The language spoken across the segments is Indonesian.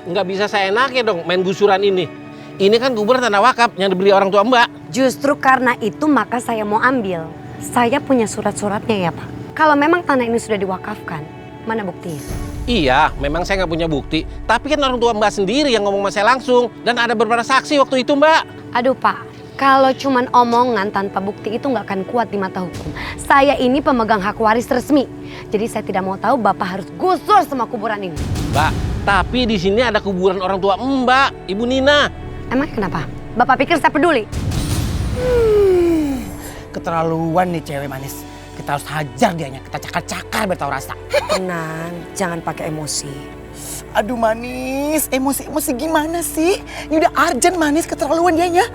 nggak bisa seenaknya dong main gusuran ini. Ini kan kuburan tanah wakaf yang dibeli orang tua Mbak. Justru karena itu maka saya mau ambil. Saya punya surat-suratnya ya Pak. Kalau memang tanah ini sudah diwakafkan, mana buktinya? Iya, memang saya nggak punya bukti. Tapi kan orang tua Mbak sendiri yang ngomong sama saya langsung. Dan ada beberapa saksi waktu itu Mbak. Aduh Pak, kalau cuman omongan tanpa bukti itu nggak akan kuat di mata hukum. Saya ini pemegang hak waris resmi. Jadi saya tidak mau tahu Bapak harus gusur semua kuburan ini. Mbak, tapi di sini ada kuburan orang tua Mbak, Ibu Nina. Emang kenapa? Bapak pikir saya peduli? Keterlaluan nih cewek manis. Kita harus hajar dianya, kita cakar-cakar biar tahu rasa. Tenang, jangan pakai emosi. Aduh manis, emosi gimana sih? Ini udah urgent manis, keterlaluan dianya.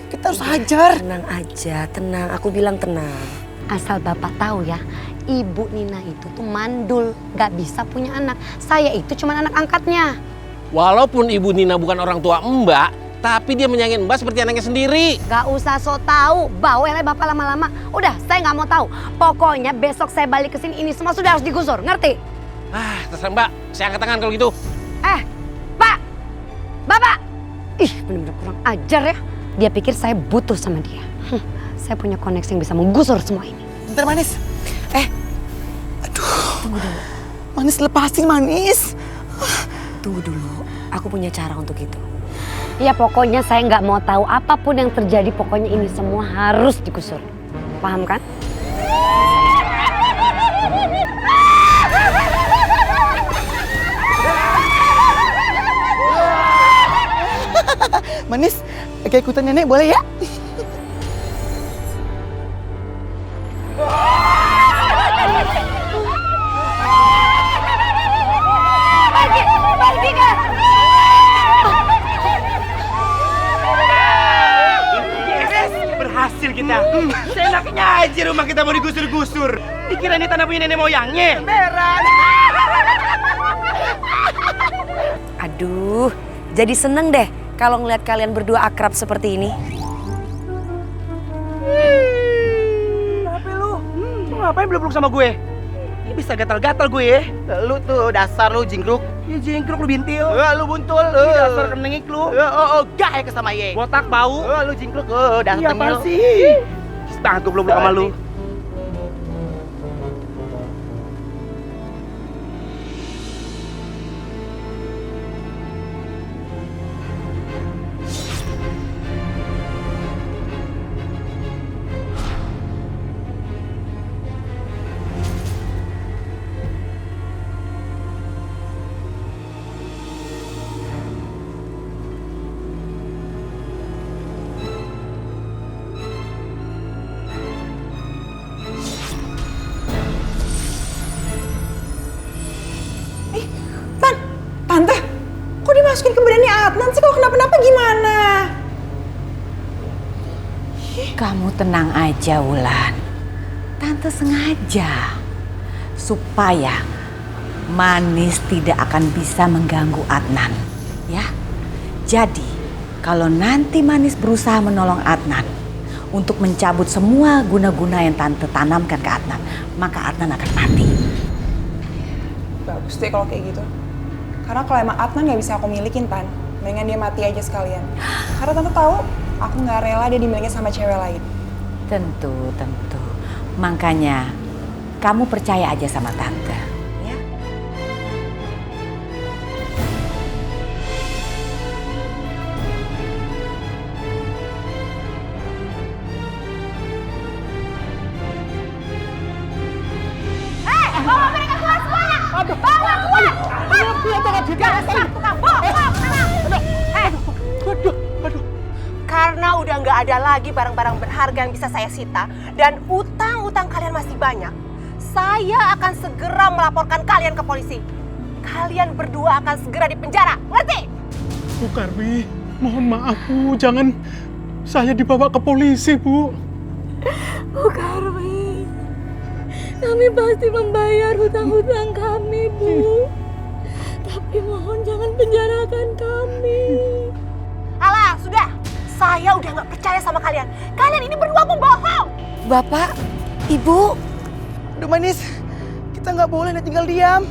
Kita harus hajar. Tenang aja, tenang. Aku bilang tenang. Asal Bapak tahu ya, Ibu Nina itu tuh mandul, gak bisa punya anak. Saya itu cuma anak angkatnya. Walaupun Ibu Nina bukan orang tua Mbak, tapi dia menyayangin Mbak seperti anaknya sendiri. Gak usah sok tahu, bawel ya Bapak lama-lama. Udah, saya nggak mau tahu. Pokoknya besok saya balik ke sini, ini semua sudah harus digusur, ngerti? Terserah Mbak, saya angkat tangan kalau gitu. Pak, Bapak. Ih, bener-bener kurang ajar ya. Dia pikir saya butuh sama dia. Saya punya koneksi yang bisa menggusur semua ini. Bentar manis. Tunggu dulu. Manis lepasin manis. Tunggu dulu, aku punya cara untuk itu. Ya pokoknya saya nggak mau tahu apapun yang terjadi. Pokoknya ini semua harus digusur. Paham kan? Manis, kayak ikutan nenek boleh ya? Pergi kan? Berhasil kita. Seenaknya aja rumah kita mau digusur-gusur. Dikira ini tanah punya nenek moyangnya. Aduh, jadi seneng deh kalau ngeliat kalian berdua akrab seperti ini. Kenapa lu? Lu ngapain belum sama gue? Ini bisa gatal-gatal gue ya. Lu tuh dasar lu jingkruk. Ya jengkruk lu bintil. Lu buntul. Ini dasar kenengik lu. Gak ya sama ye. Botak bau. Lu jingkruk. Dasar Iya tengil. apaan sih? Banget gue belum sama lu. Tante, kok dimasukin ke badannya Adnan sih? Kalau kenapa-napa gimana? Kamu tenang aja, Wulan. Tante sengaja supaya Manis tidak akan bisa mengganggu Adnan, ya. Jadi, kalau nanti Manis berusaha menolong Adnan untuk mencabut semua guna-guna yang Tante tanamkan ke Adnan, maka Adnan akan mati. Bagus deh kalau kayak gitu. Karena kalau emang Adnan gak bisa aku milikin, Tan, mendingan dia mati aja sekalian. Karena Tante tahu, aku gak rela dia dimiliki sama cewek lain. Tentu. Makanya, kamu percaya aja sama Tante, ya. Bawa mereka keluar semuanya! Bawa keluar! Karena udah nggak ada lagi barang-barang berharga yang bisa saya sita dan utang-utang kalian masih banyak, saya akan segera melaporkan kalian ke polisi. Kalian berdua akan segera dipenjara, ngerti? Bu Karmi, mohon maaf Bu, jangan saya dibawa ke polisi Bu. Bu Karmi, kami pasti membayar hutang-hutang kami Bu. Tapi mohon jangan penjarakan kami. Alah, sudah. Saya udah nggak percaya sama kalian. Kalian ini berdua pembohong. Bapak, Ibu. Aduh Manis, kita nggak boleh tinggal diam.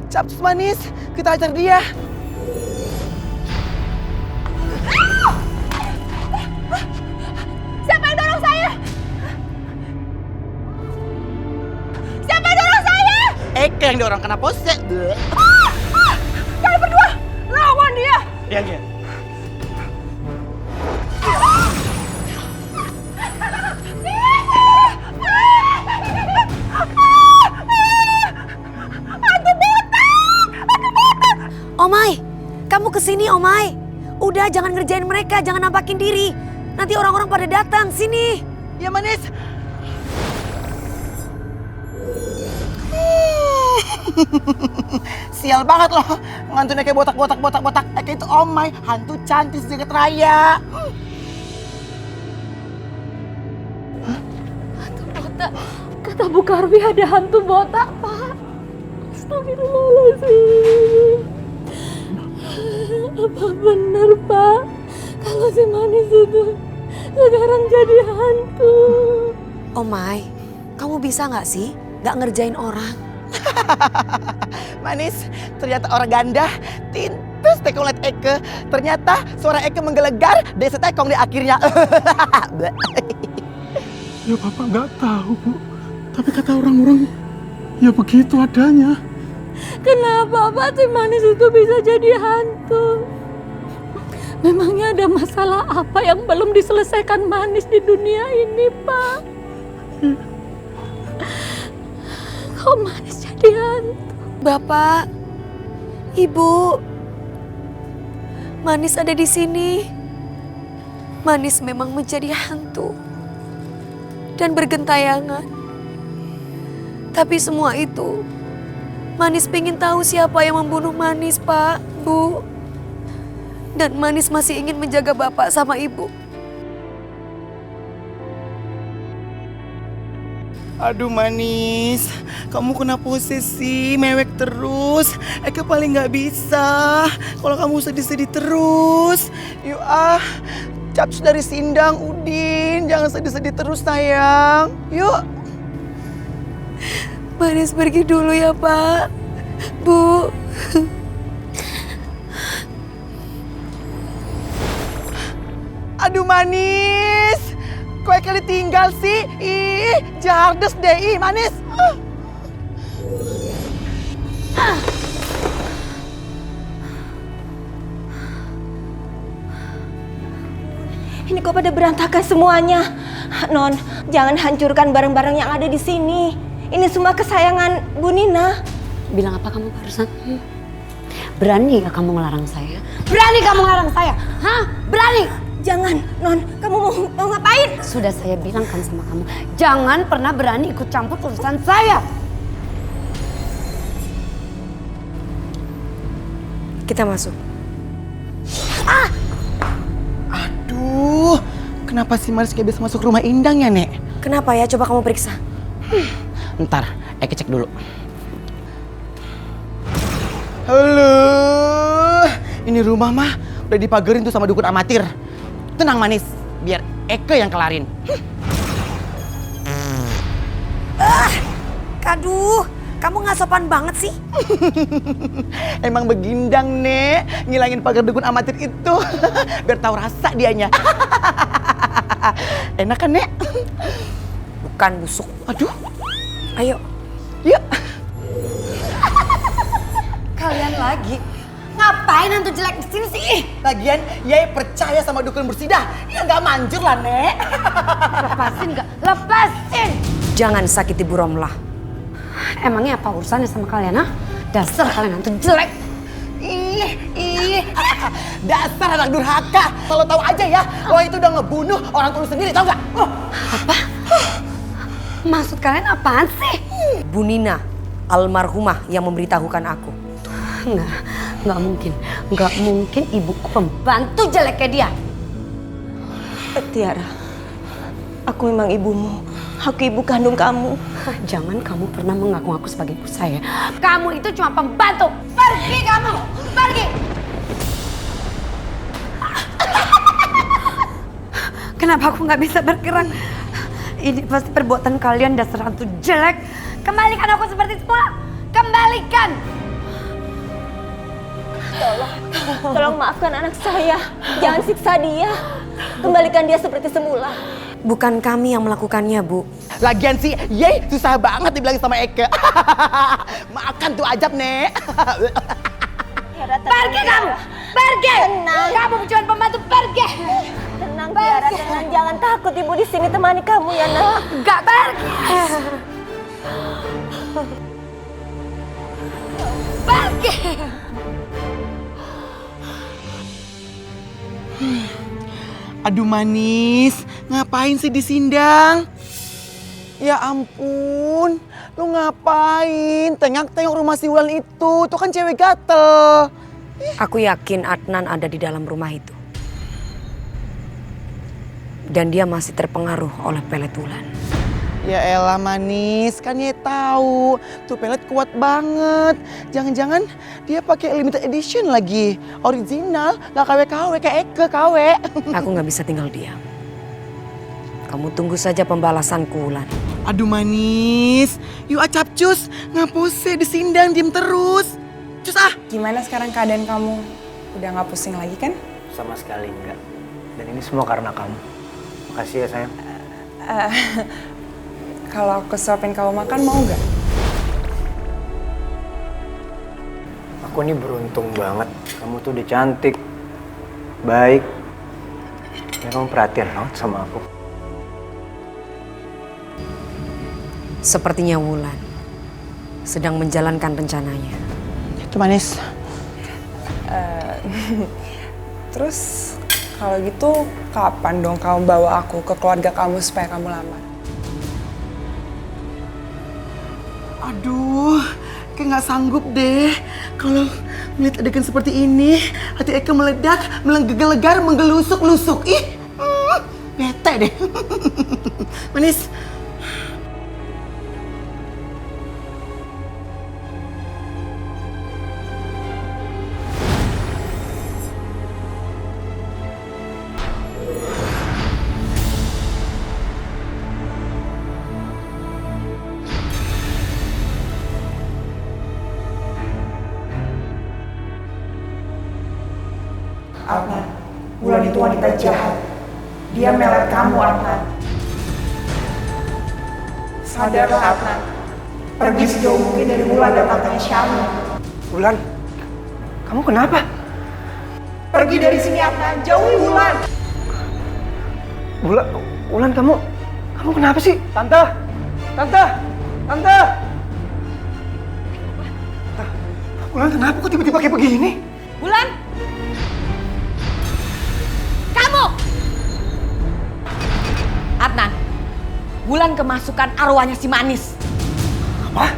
Capcus Manis, kita ajar dia. Ngapain dia orang kena pose? Kalian berdua, lawan dia! Iya, iya. Omai, kamu kesini Omai. Udah jangan ngerjain mereka, jangan nampakin diri. Nanti orang-orang pada datang, sini. Ya manis. Sial banget loh, ngantunya kayak botak. Kayak itu Omai, hantu cantik sejagat raya. Hantu botak. Kata Bu Karwi ada hantu botak, Pak. Astagfirullahaladzim. Apa benar, Pak? Kalau si Manis itu sekarang jadi hantu. Omai, kamu bisa nggak sih nggak ngerjain orang? Manis, ternyata orang ganda. Tintus tekong liat Eke. Ternyata suara Eke menggelegar, desa tekong di akhirnya. Ya Bapak nggak tahu, Bu. Tapi kata orang-orang, ya begitu adanya. Kenapa Pak si Manis itu bisa jadi hantu? Memangnya ada masalah apa yang belum diselesaikan Manis di dunia ini, Pak? Kok Manis jadi hantu? Bapak, Ibu, Manis ada di sini. Manis memang menjadi hantu dan bergentayangan. Tapi semua itu, Manis pengen tahu siapa yang membunuh Manis, Pak, Bu. Dan Manis masih ingin menjaga Bapak sama Ibu. Aduh Manis, kamu kena posisi, mewek terus. Eke paling nggak bisa kalau kamu sedih-sedih terus. Yuk caps dari Sindang, Udin. Jangan sedih-sedih terus sayang. Yuk. Manis pergi dulu ya, Pak. Bu. Aduh Manis, kok Eke ditinggal sih? Ih, jardes deh, ih Manis. Ini kok pada berantakan semuanya? Non, jangan hancurkan barang-barang yang ada di sini. Ini semua kesayangan Bu Nina. Bilang apa kamu barusan? Berani gak kamu ngelarang saya? Berani kamu ngelarang saya? Hah? Berani? Jangan, Non. Kamu mau ngapain? Sudah saya bilang kan sama kamu, jangan pernah berani ikut campur urusan saya. Kita masuk. Aduh, kenapa si Manis kayak bisa masuk rumah Indang ya, Nek? Kenapa ya? Coba kamu periksa. Ntar, Eke cek dulu. Halo, ini rumah mah udah dipagerin tuh sama dukun amatir. Tenang Manis, biar Eke yang kelarin. Aduh, kamu nggak sopan banget sih. Emang begindang, Nek, ngilangin pagar dukun amatir itu. Biar tahu rasa dianya. Enak kan, Nek? Bukan busuk. Aduh. Ayo. Yuk. Kalian lagi ngapain hantu jelek di sini sih? Lagian, Yai percaya sama dukun bersidah. Ya nggak manjur lah, Nek. Lepasin nggak? Lepasin! Jangan sakiti Bu Romlah. Emangnya apa urusannya sama kalian, ha? Dasar kalian hantu jelek. Ih, dasar anak durhaka. Kalau tahu aja ya, lo itu udah ngebunuh orang tua lu sendiri, tau nggak? Apa? Maksud kalian apaan sih? Bu Nina, almarhumah yang memberitahukan aku. Nggak mungkin. Nggak mungkin ibuku pembantu jelek kayak dia. Tiara, aku memang ibumu. Aku ibu kandung kamu. Jangan kamu pernah mengaku-ngaku sebagai ibu saya. Kamu itu cuma pembantu. Pergi kamu! Pergi! Kenapa aku nggak bisa bergerak? Ini pasti perbuatan kalian dasar hantu jelek. Kembalikan aku seperti semula. Kembalikan! Tolong maafkan anak saya. Jangan siksa dia. Kembalikan dia seperti semula. Bukan kami yang melakukannya, Bu. Lagian sih, yeay, susah banget dibilangin sama Eke. Makan tuh ajab, Nek. Pergi kamu! Pergi! Tenang. Kamu cuma pembantu, pergi! Tenang, Tiara, tenang. Jangan takut, Ibu di sini temani kamu ya, Nak. Enggak, pergi! Pergi! Aduh Manis, ngapain sih di Sindang? Ya ampun, lu ngapain? Tengok rumah si Wulan itu, tuh kan cewek gatel. Aku yakin Adnan ada di dalam rumah itu. Dan dia masih terpengaruh oleh pelet Wulan. Ya elah Manis, kan ya tahu tuh pelet kuat banget. Jangan-jangan dia pakai limited edition lagi, original, nggak KW-KW kayak Eke KW. Aku nggak bisa tinggal diam. Kamu tunggu saja pembalasanku, Wulan. Aduh Manis, yuk capcus, ngapus di Sindang diem terus. Cus ah. Gimana sekarang keadaan kamu? Udah nggak pusing lagi kan? Sama sekali enggak. Dan ini semua karena kamu. Makasih ya sayang. Kalau aku suapin kamu makan mau nggak? Aku ini beruntung banget. Kamu tuh udah cantik, baik, dan kamu perhatian banget sama aku. Sepertinya Wulan sedang menjalankan rencananya. Itu Manis. Terus kalau gitu kapan dong kamu bawa aku ke keluarga kamu supaya kamu lamar? Aduh, kayak nggak sanggup deh kalau melihat adegan seperti ini. Hati Eke meledak, menggelegar, menggelusuk-lusuk. Ih, bete deh. Manis. Adnan, Wulan itu wanita jahat. Dia melet kamu, Adnan. Sadarlah, Adnan. Pergi sejauh mungkin dari Wulan dan tantanya Syami. Wulan, kamu kenapa? Pergi dari sini, Adnan. Jauhi Wulan. Wulan kamu kenapa sih? Tante. Wulan kenapa kok tiba-tiba kayak begini? Wulan! Kamu! Adnan, Wulan kemasukan arwahnya si Manis. Apa?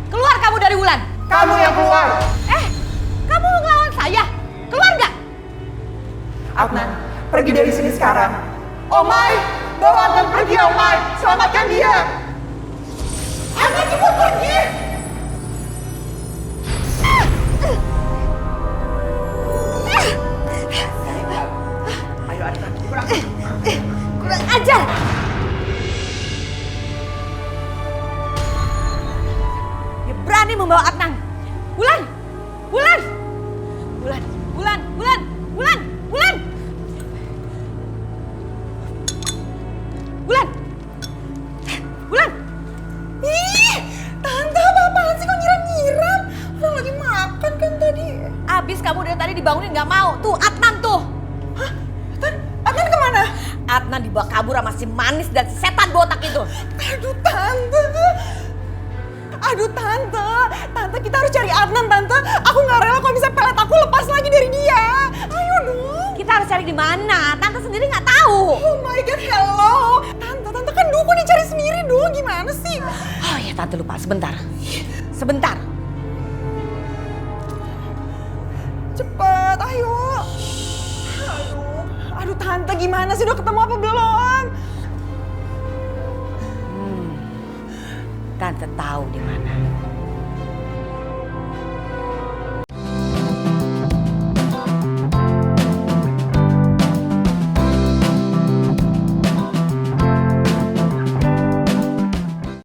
Keluar kamu dari Wulan! Kamu yang keluar. Kamu mau ngelawan saya? Keluar nggak? Adnan, pergi dari sini sekarang. Omai, bawa Adnan pergi, Omai. Selamatkan dia. Adnan cepat pergi. Ayo Adnan, Kurang ajar! Dia berani membawa Adnan. Wulan! Wulan! Wulan! Wulan! Wulan! Wulan! Wulan! Wulan! Wulan! Ih, Tante, apa-apaan sih kok nyiram-nyiram? Orang lagi makan kan tadi. Abis kamu dari tadi dibangunin nggak mau. Tuh, Adnan tuh. Hah? Adnan kemana? Adnan dibawa kabur sama si Manis dan setan botak itu. Aduh, Tante. Aduh, Tante. Tante, kita harus cari Adnan, Tante. Aku nggak rela kalau bisa pelet aku lepas lagi dari dia. Ayo dong. Kita harus cari di mana? Tante sendiri nggak tahu. Oh my God, hello. Tante kan dukun dicari sendiri dong. Gimana sih? Oh ya, Tante lupa. Sebentar. Sebentar. Cepet, ayo. Aduh, Tante gimana sih? Udah ketemu apa belum? Tante tahu di mana.